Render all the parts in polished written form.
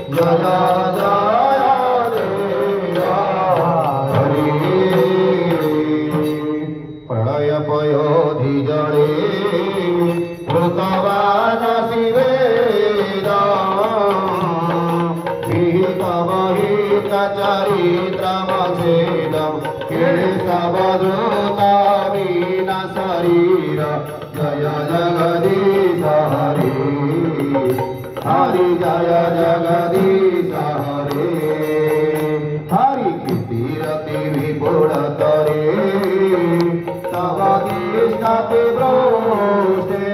जय जय देवा हरि प्रलय पयोधि जले भूतवान शिवेद विहित चरित्रमच्छेदं केशवधूता वीना शरीर जय जगदीश हरि हरि जय जगदीश हरे हरि कीर्ति विपुल तरे तव तिष्ठति ब्रोष्ठे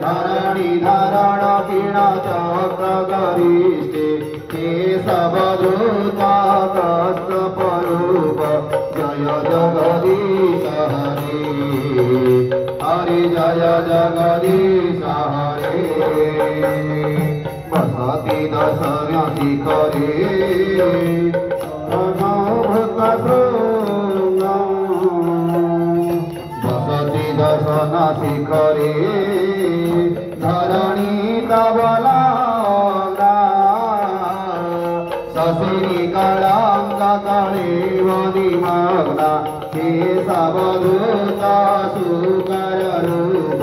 धरणि धरण किण चक्र गरिष्ठे केशवधूता कश्यपरूप जय जगदीश हरे हरि जय जगदीश हरे बसति दर्शन शिखरे बसति दर्शन शिखरे धरणी कबला शशिनी कलाङ्गकलेव निमग्ना केशवधूता सुकर रूप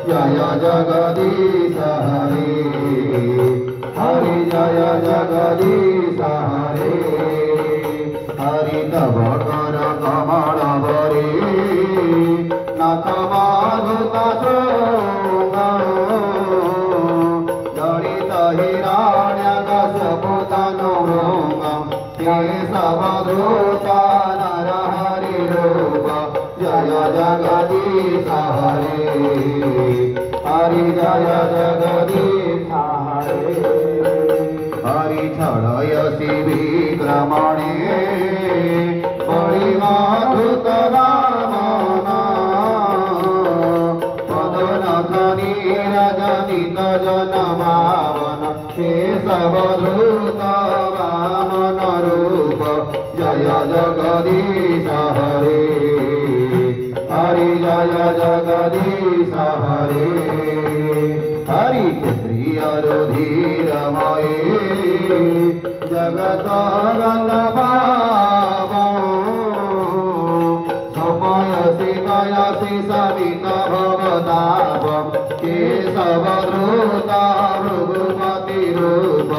जय जगदीश हरे हरि जय जगदीश हरे हरि तव कर कमल वरे नखमाधुत शृंग दलित हिरण्यकशपुतनुमृग केशवधूता नरहरि रूप जय जगदीश हरे हरि जय जगदीश हरे हरि छलयसि विक्रमणे परिमाधुत वामना पदनख नीरजनित जनमावन केशवधूता वामन रूप जय जगदीश हरे हरि जय जगदीश हरे हरि क्षत्रिय रुधिरमये जगत स्वपयसि कयसि सवित भवतापं केशवधूता भृगुपति रूप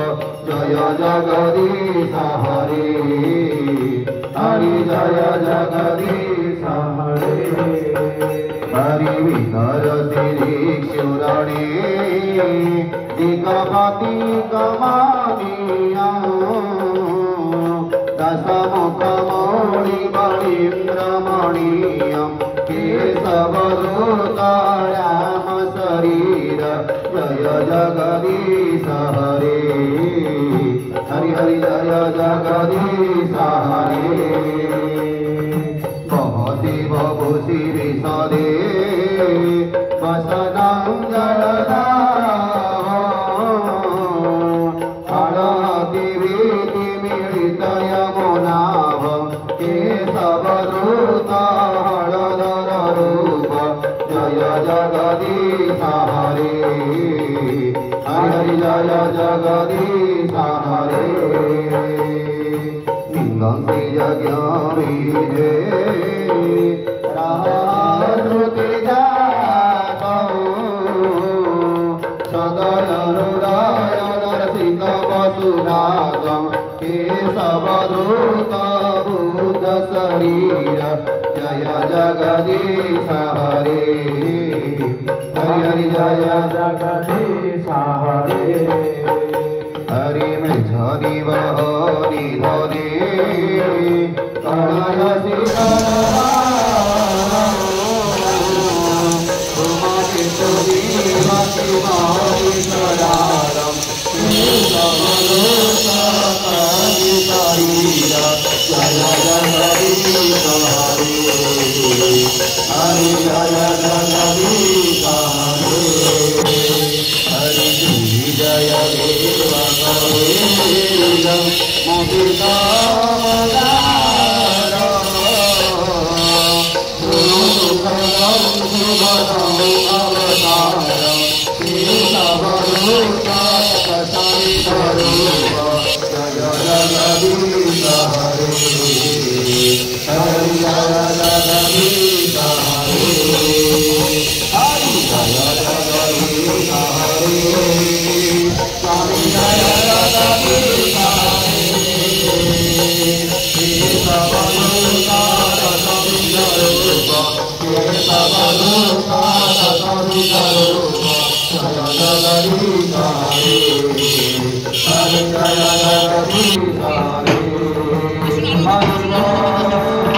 जय जगदीश हरे हरि जय जगदीश हरे हरि वितरसि ऋक्षुरणे दिगपति कमानीया दशमुखमौलिबलिन्द्रमणीयं केशवधूता राम शरीर जय जगदीश हरे हरि हरि जय जगदीश हरे बहसि बभूषि विशदे वसनं जलदाव हरति वीति मिलित यमुनाभ केशवधूता हलधर रूप जय जगदीश हरे हरि हरि जय जगदीश हरे लिंगंसि यज्ञवीरे राहृति जातौ सदयनुदय दर्शित वसुरागं केशवधूता भूत शरीर जय जगदीश हरे हरि हरि जय जगदीश हरे हरि मृच्छति वहनि धरे कलयसि कलारं केशवधूता शरीर जय जगदीश हरे हरि जय जगदीश हरे हरि जय देव कवेदं मोदितामदार सुखदं शुभदं अवतारं केशवधूता शरीर Jagadish Hare Hare Jaya Jagadish Hare Hare